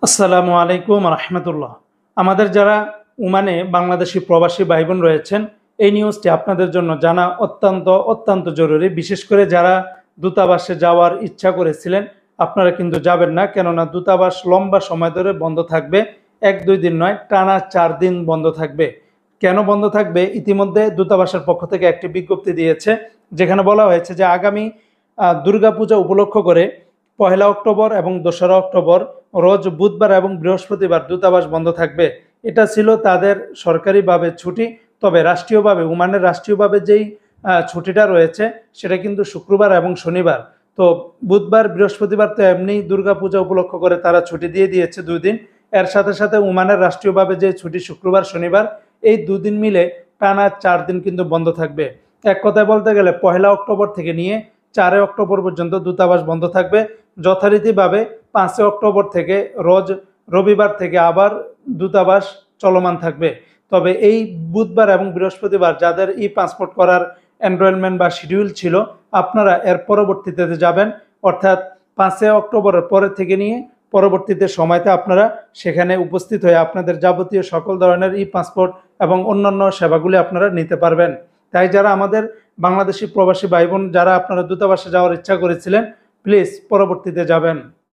আসসালামু আলাইকুম রহমতুল্লাহ। আমাদের যারা ওমানে বাংলাদেশি প্রবাসী ভাই বোন রয়েছেন, এই নিউজটি আপনাদের জন্য জানা অত্যন্ত অত্যন্ত জরুরি। বিশেষ করে যারা দূতাবাসে যাওয়ার ইচ্ছা করেছিলেন, আপনারা কিন্তু যাবেন না, কেননা দূতাবাস লম্বা সময় ধরে বন্ধ থাকবে। 1-2 দিন নয়, টানা 4 দিন বন্ধ থাকবে। কেন বন্ধ থাকবে? ইতিমধ্যে দূতাবাসের পক্ষ থেকে একটি বিজ্ঞপ্তি দিয়েছে, যেখানে বলা হয়েছে যে আগামী দুর্গাপূজা উপলক্ষ করে 1 অক্টোবর এবং 2রা অক্টোবর রোজ বুধবার এবং বৃহস্পতিবার দূতাবাস বন্ধ থাকবে। এটা ছিল তাদের সরকারিভাবে ছুটি। তবে রাষ্ট্রীয়ভাবে, ওমানের রাষ্ট্রীয়ভাবে যেই ছুটিটা রয়েছে সেটা কিন্তু শুক্রবার এবং শনিবার। তো বুধবার বৃহস্পতিবার তো এমনি দুর্গাপূজা উপলক্ষ করে তারা ছুটি দিয়ে দিয়েছে 2 দিন। এর সাথে সাথে ওমানের রাষ্ট্রীয়ভাবে যে ছুটি শুক্রবার শনিবার, এই 2 দিন মিলে টানা 4 দিন কিন্তু বন্ধ থাকবে। এক কথায় বলতে গেলে 1 অক্টোবর থেকে নিয়ে 4 অক্টোবর পর্যন্ত দূতাবাস বন্ধ থাকবে। যথারীতিভাবে 5 অক্টোবর থেকে রোজ রবিবার থেকে আবার দূতাবাস চলমান থাকবে। তবে এই বুধবার এবং বৃহস্পতিবার যাদের ই পাসপোর্ট করার এনরোলমেন্ট বা শিডিউল ছিল, আপনারা এর পরবর্তীতে যাবেন, অর্থাৎ 5 অক্টোবরের পরে থেকে নিয়ে পরবর্তীতে সময়তে আপনারা সেখানে উপস্থিত হয়ে আপনাদের যাবতীয় সকল ধরনের ই পাসপোর্ট এবং অন্যান্য সেবাগুলি আপনারা নিতে পারবেন। তাই যারা আমাদের বাংলাদেশি প্রবাসী ভাই বোন যারা আপনারা দূতাবাসে যাওয়ার ইচ্ছা করেছিলেন, প্লিজ পরবর্তীতে যাবেন।